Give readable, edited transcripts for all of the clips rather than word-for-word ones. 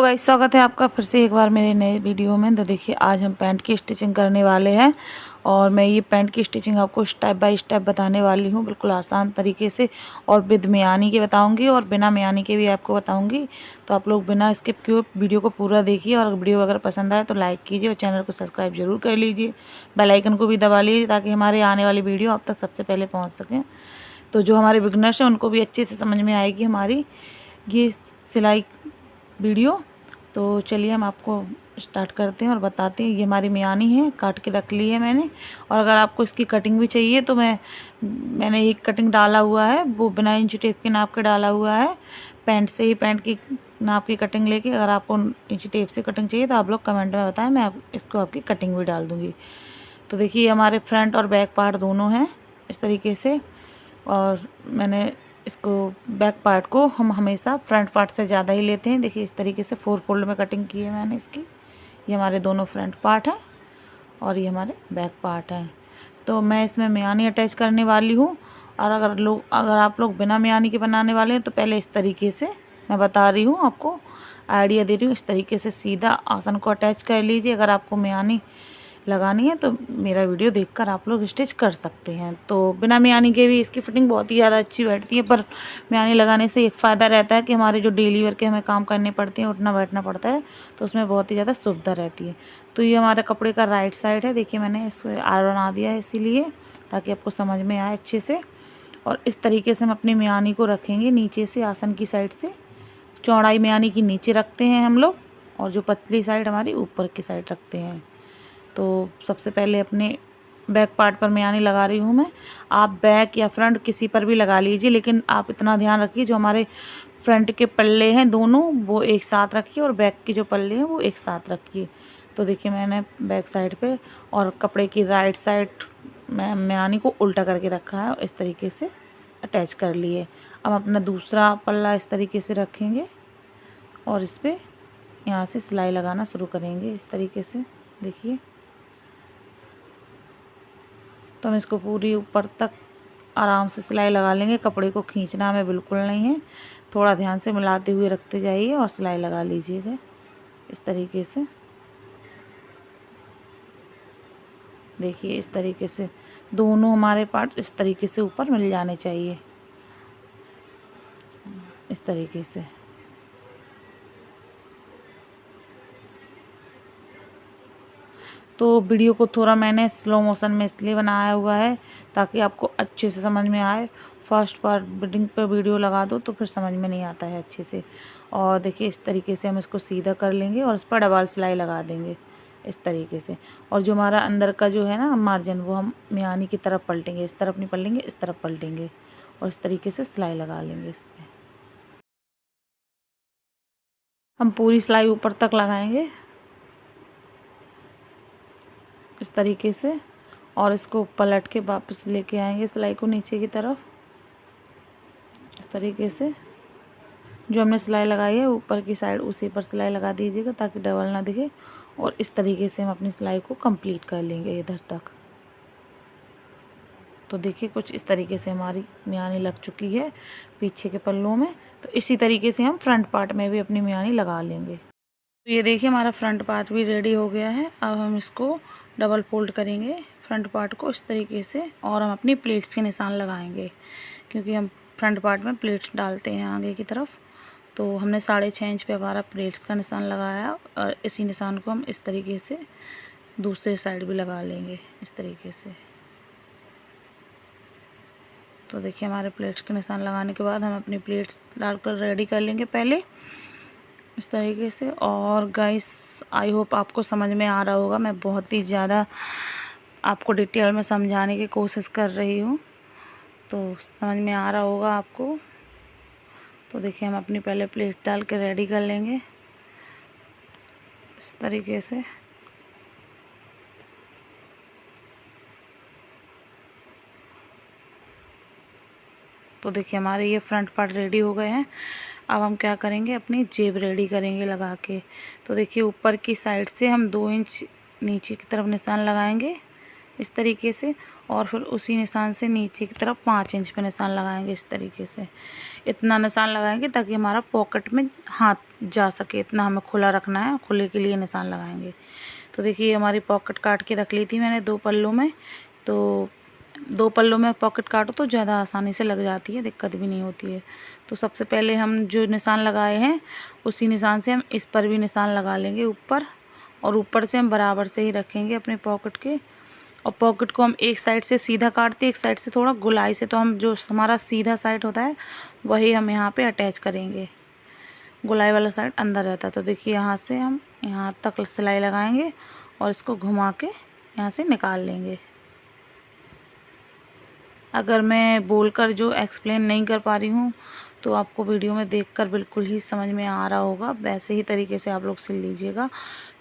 Hello guys, स्वागत है आपका फिर से एक बार मेरे नए वीडियो में। तो देखिए आज हम पैंट की स्टिचिंग करने वाले हैं और मैं ये पैंट की स्टिचिंग आपको स्टेप बाय स्टेप बताने वाली हूँ, बिल्कुल आसान तरीके से। और विद मियानी के बताऊंगी और बिना मियानी के भी आपको बताऊंगी। तो आप लोग बिना स्किप किए वीडियो को पूरा देखिए और वीडियो अगर पसंद आए तो लाइक कीजिए और चैनल को सब्सक्राइब जरूर कर लीजिए। बेल आइकन को भी दबा लीजिए ताकि हमारे आने वाली वीडियो आप तक सबसे पहले पहुँच सकें। तो जो हमारे बिगनर्स हैं उनको भी अच्छे से समझ में आएगी हमारी ये सिलाई वीडियो। तो चलिए हम आपको स्टार्ट करते हैं और बताते हैं। ये हमारी मियानी है, काट के रख ली है मैंने। और अगर आपको इसकी कटिंग भी चाहिए तो मैंने एक कटिंग डाला हुआ है, वो बिना इंची टेप के नाप के डाला हुआ है। पैंट से ही पैंट की नाप की कटिंग लेके, अगर आपको इंची टेप से कटिंग चाहिए तो आप लोग कमेंट में बताएं, मैं इसको आपकी कटिंग भी डाल दूँगी। तो देखिए हमारे फ्रंट और बैक पार्ट दोनों हैं इस तरीके से। और मैंने इसको बैक पार्ट को हम हमेशा फ्रंट पार्ट से ज़्यादा ही लेते हैं। देखिए इस तरीके से 4 फोल्ड में कटिंग की है मैंने इसकी। ये हमारे दोनों फ्रंट पार्ट हैं और ये हमारे बैक पार्ट हैं। तो मैं इसमें मियानी अटैच करने वाली हूँ। और अगर आप लोग बिना मियानी के बनाने वाले हैं तो पहले इस तरीके से मैं बता रही हूँ, आपको आइडिया दे रही हूँ। इस तरीके से सीधा आसन को अटैच कर लीजिए। अगर आपको मियानी लगानी है तो मेरा वीडियो देखकर आप लोग स्टिच कर सकते हैं। तो बिना मियानी के भी इसकी फिटिंग बहुत ही ज़्यादा अच्छी बैठती है, पर मियानी लगाने से एक फ़ायदा रहता है कि हमारे जो डेली वर्क के हमें काम करने पड़ते हैं, उठना बैठना पड़ता है, तो उसमें बहुत ही ज़्यादा सुविधा रहती है। तो ये हमारे कपड़े का राइट साइड है। देखिए मैंने इसको आर बना दिया है इसीलिए, ताकि आपको समझ में आए अच्छे से। और इस तरीके से हम अपनी मियानी को रखेंगे नीचे से, आसन की साइड से। चौड़ाई मियानी की नीचे रखते हैं हम लोग और जो पतली साइड हमारी ऊपर की साइड रखते हैं। तो सबसे पहले अपने बैक पार्ट पर मियानी लगा रही हूँ मैं। आप बैक या फ्रंट किसी पर भी लगा लीजिए, लेकिन आप इतना ध्यान रखिए जो हमारे फ्रंट के पल्ले हैं दोनों वो एक साथ रखिए और बैक के जो पल्ले हैं वो एक साथ रखिए। तो देखिए मैंने बैक साइड पे और कपड़े की राइट साइड में मियानी को उल्टा करके रखा है और इस तरीके से अटैच कर लिए। अब अपना दूसरा पल्ला इस तरीके से रखेंगे और इस पर यहाँ से सिलाई लगाना शुरू करेंगे इस तरीके से। देखिए तो हम इसको पूरी ऊपर तक आराम से सिलाई लगा लेंगे। कपड़े को खींचना हमें बिल्कुल नहीं है, थोड़ा ध्यान से मिलाते हुए रखते जाइए और सिलाई लगा लीजिएगा इस तरीके से। देखिए इस तरीके से दोनों हमारे पार्ट इस तरीके से ऊपर मिल जाने चाहिए, इस तरीके से। तो वीडियो को थोड़ा मैंने स्लो मोशन में इसलिए बनाया हुआ है ताकि आपको अच्छे से समझ में आए। फर्स्ट पार्ट बिल्डिंग पर वीडियो लगा दो तो फिर समझ में नहीं आता है अच्छे से। और देखिए इस तरीके से हम इसको सीधा कर लेंगे और इस पर डबल सिलाई लगा देंगे इस तरीके से। और जो हमारा अंदर का जो है ना मार्जिन, वो हम मियानी की तरफ पलटेंगे, इस तरफ नहीं पलटेंगे, इस तरफ पलटेंगे और इस तरीके से सिलाई लगा लेंगे इस पर। हम पूरी सिलाई ऊपर तक लगाएंगे इस तरीके से और इसको पलट के वापस लेके आएंगे सिलाई को नीचे की तरफ इस तरीके से। जो हमने सिलाई लगाई है ऊपर की साइड उसी पर सिलाई लगा दीजिएगा ताकि डबल ना दिखे। और इस तरीके से हम अपनी सिलाई को कंप्लीट कर लेंगे इधर तक। तो देखिए कुछ इस तरीके से हमारी मियानी लग चुकी है पीछे के पल्लों में। तो इसी तरीके से हम फ्रंट पार्ट में भी अपनी मियानी लगा लेंगे। तो ये देखिए हमारा फ्रंट पार्ट भी रेडी हो गया है। अब हम इसको डबल फोल्ड करेंगे फ्रंट पार्ट को इस तरीके से और हम अपनी प्लेट्स के निशान लगाएंगे, क्योंकि हम फ्रंट पार्ट में प्लेट्स डालते हैं आगे की तरफ। तो हमने 6.5 इंच पे हमारा प्लेट्स का निशान लगाया और इसी निशान को हम इस तरीके से दूसरे साइड भी लगा लेंगे इस तरीके से। तो देखिए हमारे प्लेट्स के निशान लगाने के बाद हम अपनी प्लेट्स डालकर रेडी कर लेंगे पहले इस तरीके से। और गाइस आई होप आपको समझ में आ रहा होगा, मैं बहुत ही ज़्यादा आपको डिटेल में समझाने की कोशिश कर रही हूँ, तो समझ में आ रहा होगा आपको। तो देखिए हम अपनी पहले प्लेट डाल के रेडी कर लेंगे इस तरीके से। तो देखिए हमारे ये फ्रंट पार्ट रेडी हो गए हैं। अब हम क्या करेंगे, अपनी जेब रेडी करेंगे लगा के। तो देखिए ऊपर की साइड से हम 2 इंच नीचे की तरफ निशान लगाएंगे इस तरीके से, और फिर उसी निशान से नीचे की तरफ 5 इंच पे निशान लगाएंगे। इस तरीके से इतना निशान लगाएंगे ताकि हमारा पॉकेट में हाथ जा सके, इतना हमें खुला रखना है, खुले के लिए निशान लगाएंगे। तो देखिए हमारी पॉकेट काट के रख ली थी मैंने 2 पल्लों में। तो 2 पल्लों में पॉकेट काटो तो ज़्यादा आसानी से लग जाती है, दिक्कत भी नहीं होती है। तो सबसे पहले हम जो निशान लगाए हैं उसी निशान से हम इस पर भी निशान लगा लेंगे ऊपर, और ऊपर से हम बराबर से ही रखेंगे अपने पॉकेट के। और पॉकेट को हम एक साइड से सीधा काटते हैं, एक साइड से थोड़ा गोलाई से, तो हम जो हमारा सीधा साइड होता है वही हम यहाँ पे अटैच करेंगे, गोलाई वाला साइड अंदर रहता है। तो देखिए यहाँ से हम यहाँ तक सिलाई लगाएंगे और इसको घुमा के यहाँ से निकाल लेंगे। अगर मैं बोलकर जो एक्सप्लेन नहीं कर पा रही हूँ तो आपको वीडियो में देखकर बिल्कुल ही समझ में आ रहा होगा, वैसे ही तरीके से आप लोग सिल लीजिएगा।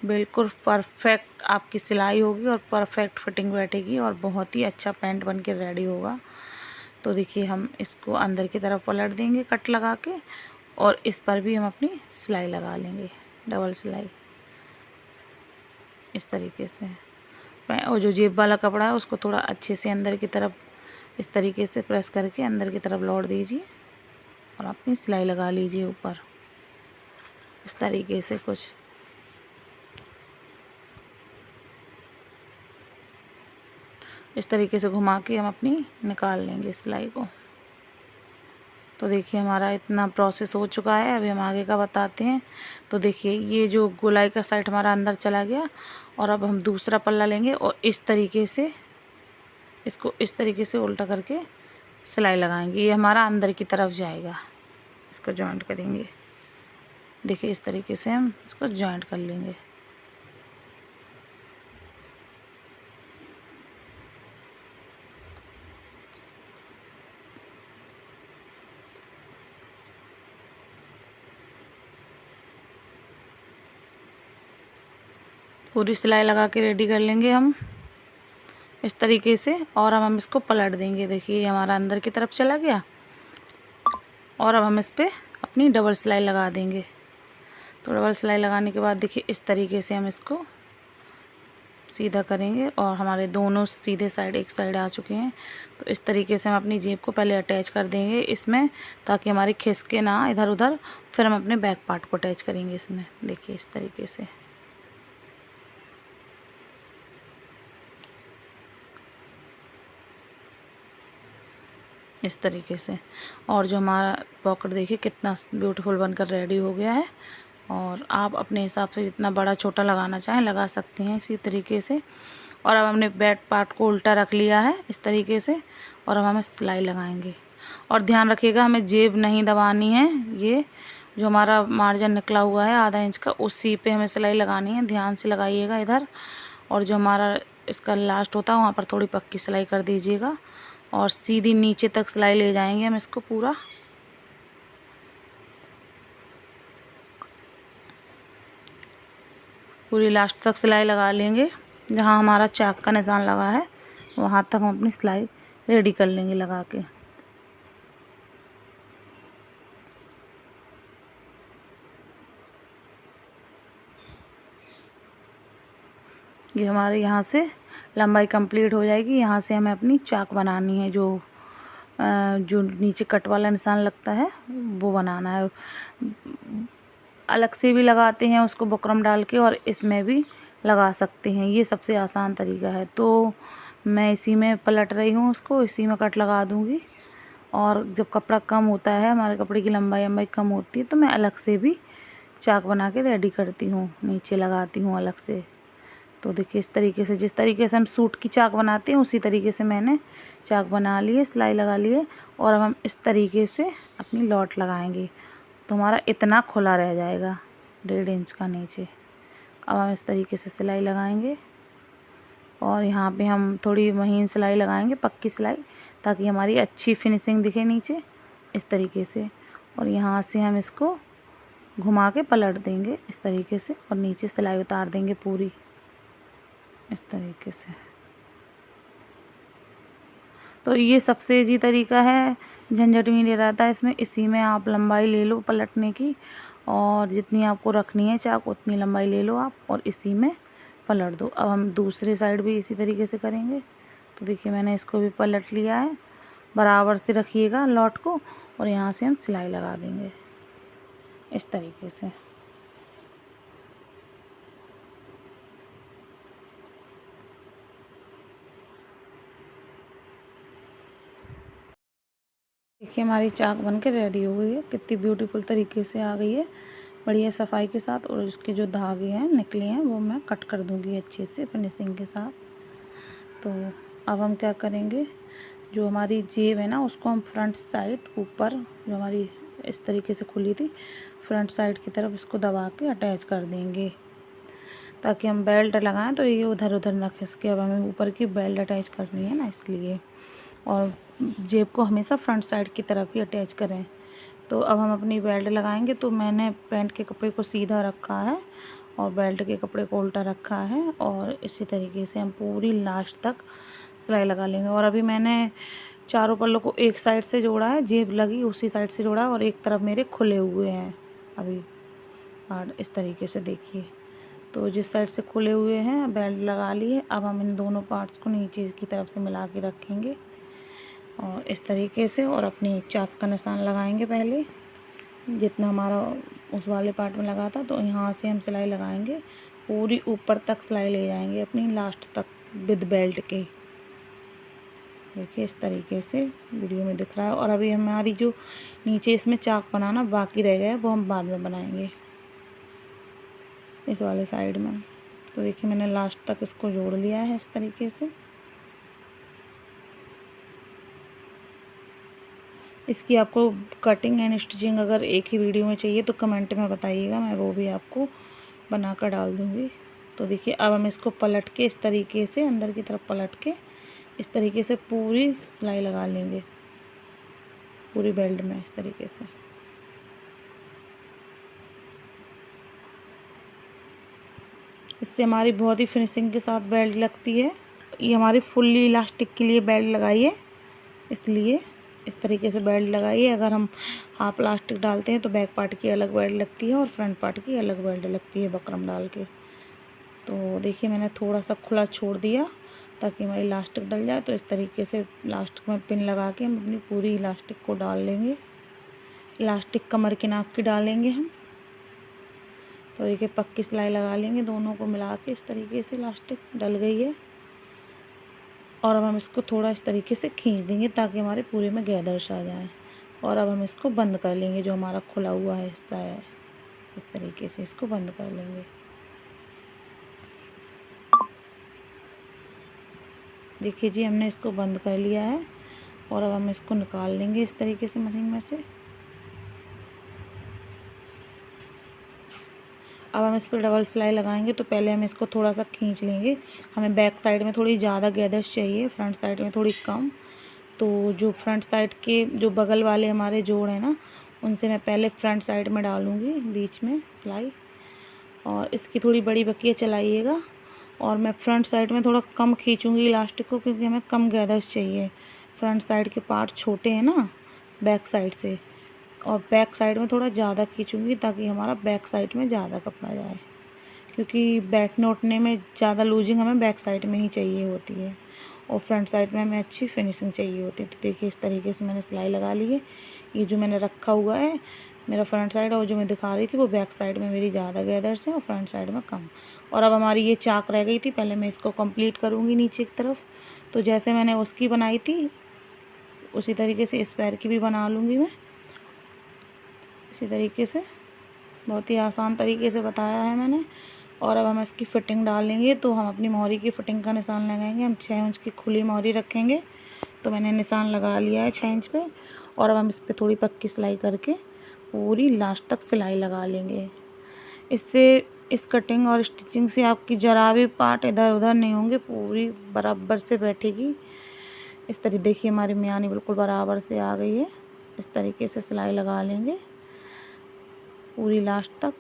बिल्कुल परफेक्ट आपकी सिलाई होगी और परफेक्ट फिटिंग बैठेगी और बहुत ही अच्छा पैंट बन के रेडी होगा। तो देखिए हम इसको अंदर की तरफ पलट देंगे कट लगा के, और इस पर भी हम अपनी सिलाई लगा लेंगे, डबल सिलाई इस तरीके से। और जो जेब वाला कपड़ा है उसको थोड़ा अच्छे से अंदर की तरफ इस तरीके से प्रेस करके अंदर की तरफ लौट दीजिए और अपनी सिलाई लगा लीजिए ऊपर इस तरीके से। कुछ इस तरीके से घुमा के हम अपनी निकाल लेंगे सिलाई को। तो देखिए हमारा इतना प्रोसेस हो चुका है। अभी हम आगे का बताते हैं। तो देखिए ये जो गोलाई का साइड हमारा अंदर चला गया, और अब हम दूसरा पल्ला लेंगे और इस तरीके से इसको इस तरीके से उल्टा करके सिलाई लगाएंगे। ये हमारा अंदर की तरफ जाएगा, इसको जॉइंट करेंगे। देखिए इस तरीके से हम इसको जॉइंट कर लेंगे। पूरी सिलाई लगा के रेडी कर लेंगे हम इस तरीके से, और अब हम इसको पलट देंगे। देखिए हमारा अंदर की तरफ चला गया, और अब हम इस पर अपनी डबल सिलाई लगा देंगे। तो डबल सिलाई लगाने के बाद देखिए इस तरीके से हम इसको सीधा करेंगे, और हमारे दोनों सीधे साइड एक साइड आ चुके हैं। तो इस तरीके से हम अपनी जेब को पहले अटैच कर देंगे इसमें, ताकि हमारी खिसके ना इधर उधर। फिर हम अपने बैक पार्ट को अटैच करेंगे इसमें। देखिए इस तरीके से इस तरीके से। और जो हमारा पॉकेट देखिए कितना ब्यूटीफुल बनकर रेडी हो गया है। और आप अपने हिसाब से जितना बड़ा छोटा लगाना चाहें लगा सकते हैं इसी तरीके से। और अब हमने बैक पार्ट को उल्टा रख लिया है इस तरीके से, और अब हमें सिलाई लगाएंगे। और ध्यान रखिएगा हमें जेब नहीं दबानी है। ये जो हमारा मार्जिन निकला हुआ है आधा इंच का, उसी पे हमें सिलाई लगानी है। ध्यान से लगाइएगा इधर, और जो हमारा इसका लास्ट होता है वहाँ पर थोड़ी पक्की सिलाई कर दीजिएगा, और सीधी नीचे तक सिलाई ले जाएंगे हम इसको पूरा। पूरी लास्ट तक सिलाई लगा लेंगे, जहाँ हमारा चाक का निशान लगा है वहाँ तक हम अपनी सिलाई रेडी कर लेंगे लगा के। ये हमारे यहाँ से लंबाई कंप्लीट हो जाएगी। यहाँ से हमें अपनी चाक बनानी है, जो नीचे कट वाला निशान लगता है वो बनाना है। अलग से भी लगाते हैं उसको बुकरम डाल के, और इसमें भी लगा सकते हैं। ये सबसे आसान तरीका है। तो मैं इसी में पलट रही हूँ उसको, इसी में कट लगा दूँगी। और जब कपड़ा कम होता है, हमारे कपड़े की लंबाई कम होती है, तो मैं अलग से भी चाक बना के रेडी करती हूँ, नीचे लगाती हूँ अलग से। तो देखिए इस तरीके से, जिस तरीके से हम सूट की चाक बनाते हैं उसी तरीके से मैंने चाक बना लिए, सिलाई लगा लिए। और अब हम इस तरीके से अपनी लॉट लगाएंगे। तो हमारा इतना खुला रह जाएगा 1.5 इंच का नीचे। अब हम इस तरीके से सिलाई लगाएंगे, और यहाँ पे हम थोड़ी महीन सिलाई लगाएंगे, पक्की सिलाई, ताकि हमारी अच्छी फिनिशिंग दिखे नीचे इस तरीके से। और यहाँ से हम इसको घुमा के पलट देंगे इस तरीके से, और नीचे सिलाई उतार देंगे पूरी इस तरीके से। तो ये सबसे इजी तरीका है, झंझट भी नहीं रहता है इसमें। इसी में आप लंबाई ले लो पलटने की, और जितनी आपको रखनी है चाक उतनी लंबाई ले लो आप, और इसी में पलट दो। अब हम दूसरी साइड भी इसी तरीके से करेंगे। तो देखिए मैंने इसको भी पलट लिया है। बराबर से रखिएगा लॉट को और यहाँ से हम सिलाई लगा देंगे इस तरीके से। देखिए हमारी चाक बनकर रेडी हो गई है। कितनी ब्यूटीफुल तरीके से आ गई है, बढ़िया सफाई के साथ। और इसके जो धागे हैं निकले हैं वो मैं कट कर दूंगी अच्छे से फिनिशिंग के साथ। तो अब हम क्या करेंगे, जो हमारी जेब है ना उसको हम फ्रंट साइड ऊपर, जो हमारी इस तरीके से खुली थी, फ्रंट साइड की तरफ इसको दबा के अटैच कर देंगे ताकि हम बेल्ट लगाएं तो ये उधर उधर ना खिसके। अब हमें ऊपर की बेल्ट अटैच करनी है ना, इसलिए। और जेब को हमेशा फ्रंट साइड की तरफ ही अटैच करें। तो अब हम अपनी बेल्ट लगाएंगे। तो मैंने पैंट के कपड़े को सीधा रखा है और बेल्ट के कपड़े को उल्टा रखा है और इसी तरीके से हम पूरी लास्ट तक सिलाई लगा लेंगे। और अभी मैंने चारों पल्लों को एक साइड से जोड़ा है, जेब लगी उसी साइड से जोड़ा है और एक तरफ मेरे खुले हुए हैं अभी। और इस तरीके से देखिए, तो जिस साइड से खुले हुए हैं बेल्ट लगा लिए। अब हम इन दोनों पार्ट्स को नीचे की तरफ से मिला के रखेंगे और इस तरीके से, और अपनी चाक का निशान लगाएंगे पहले जितना हमारा उस वाले पार्ट में लगा था। तो यहाँ से हम सिलाई लगाएंगे, पूरी ऊपर तक सिलाई ले जाएंगे अपनी लास्ट तक विद बेल्ट के। देखिए इस तरीके से वीडियो में दिख रहा है। और अभी हमारी जो नीचे इसमें चाक बनाना बाकी रह गया है वो हम बाद में बनाएंगे इस वाले साइड में। तो देखिए मैंने लास्ट तक इसको जोड़ लिया है इस तरीके से। इसकी आपको कटिंग एंड स्टिचिंग अगर एक ही वीडियो में चाहिए तो कमेंट में बताइएगा, मैं वो भी आपको बना कर डाल दूँगी। तो देखिए अब हम इसको पलट के इस तरीके से अंदर की तरफ पलट के इस तरीके से पूरी सिलाई लगा लेंगे पूरी बेल्ट में इस तरीके से। इससे हमारी बहुत ही फिनिशिंग के साथ बेल्ट लगती है। ये हमारी फुल्ली इलास्टिक के लिए बेल्ट लगाई है, इसलिए इस तरीके से बेल्ट लगाइए। अगर हम हाफ इलास्टिक डालते हैं तो बैक पार्ट की अलग बेल्ट लगती है और फ्रंट पार्ट की अलग बेल्ट लगती है बकरम डाल के। तो देखिए मैंने थोड़ा सा खुला छोड़ दिया ताकि हमारी इलास्टिक डल जाए। तो इस तरीके से इलास्टिक में पिन लगा के हम अपनी पूरी इलास्टिक को डाल लेंगे। इलास्टिक कमर के नाप की डालेंगे हम। तो देखिए पक्की सिलाई लगा लेंगे, दोनों को मिला के इस तरीके से इलास्टिक डल गई है। और अब हम इसको थोड़ा इस तरीके से खींच देंगे ताकि हमारे पूरे में गैदर्स आ जाए। और अब हम इसको बंद कर लेंगे, जो हमारा खुला हुआ हिस्सा है इस तरीके से इसको बंद कर लेंगे। देखिए जी हमने इसको बंद कर लिया है और अब हम इसको निकाल लेंगे इस तरीके से मशीन में से। अब हम इस पर डबल सिलाई लगाएंगे। तो पहले हम इसको थोड़ा सा खींच लेंगे। हमें बैक साइड में थोड़ी ज़्यादा गैदर्स चाहिए, फ्रंट साइड में थोड़ी कम। तो जो फ्रंट साइड के जो बगल वाले हमारे जोड़ हैं ना, उनसे मैं पहले फ्रंट साइड में डालूँगी बीच में सिलाई। और इसकी थोड़ी बड़ी बकिया चलाइएगा। और मैं फ्रंट साइड में थोड़ा कम खींचूँगी इलास्टिक को, क्योंकि हमें कम गैदर्स चाहिए। फ्रंट साइड के पार्ट छोटे हैं ना बैक साइड से, और बैक साइड में थोड़ा ज़्यादा खींचूँगी ताकि हमारा बैक साइड में ज़्यादा कपड़ा जाए, क्योंकि बैठने उठने में ज़्यादा लूजिंग हमें बैक साइड में ही चाहिए होती है और फ्रंट साइड में हमें अच्छी फिनिशिंग चाहिए होती है। तो देखिए इस तरीके से मैंने सिलाई लगा ली है। ये जो मैंने रखा हुआ है मेरा फ्रंट साइड, और जो मैं दिखा रही थी वो बैक साइड में मेरी ज़्यादा गैदर्स हैं और फ्रंट साइड में कम। और अब हमारी ये चाक रह गई थी, पहले मैं इसको कंप्लीट करूँगी नीचे की तरफ। तो जैसे मैंने उसकी बनाई थी उसी तरीके से इस पैर की भी बना लूँगी मैं इसी तरीके से। बहुत ही आसान तरीके से बताया है मैंने। और अब हम इसकी फ़िटिंग डाल लेंगे। तो हम अपनी मोहरी की फ़िटिंग का निशान लगाएंगे। हम 6 इंच की खुली मोहरी रखेंगे। तो मैंने निशान लगा लिया है 6 इंच पे। और अब हम इस पर थोड़ी पक्की सिलाई करके पूरी लास्ट तक सिलाई लगा लेंगे। इससे इस कटिंग और स्टिचिंग से आपकी जरा भी पार्ट इधर उधर नहीं होंगे, पूरी बराबर से बैठेगी। इस तरह देखिए हमारी मियानी बिल्कुल बराबर से आ गई है। इस तरीके से सिलाई लगा लेंगे पूरी लास्ट तक।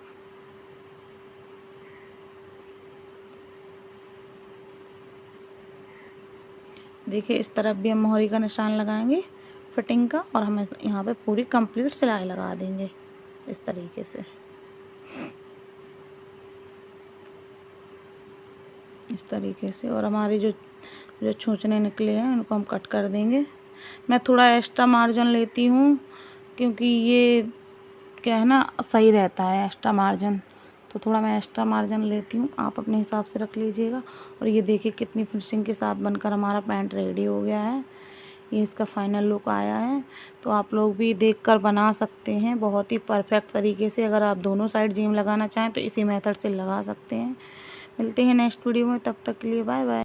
देखिए इस तरफ भी हम मोहरी का निशान लगाएंगे फिटिंग का, और हम यहाँ पे पूरी कंप्लीट सिलाई लगा देंगे इस तरीके से। इस तरीके से। और हमारे जो जो छूंचने निकले हैं उनको हम कट कर देंगे। मैं थोड़ा एक्स्ट्रा मार्जिन लेती हूँ क्योंकि ये क्या है ना, सही रहता है एक्स्ट्रा मार्जिन, तो थोड़ा मैं एक्स्ट्रा मार्जिन लेती हूँ। आप अपने हिसाब से रख लीजिएगा। और ये देखिए कितनी फिनिशिंग के साथ बनकर हमारा पैंट रेडी हो गया है। ये इसका फाइनल लुक आया है। तो आप लोग भी देखकर बना सकते हैं बहुत ही परफेक्ट तरीके से। अगर आप दोनों साइड जीम लगाना चाहें तो इसी मेथड से लगा सकते हैं। मिलते हैं नेक्स्ट वीडियो में, तब तक के लिए बाय बाय।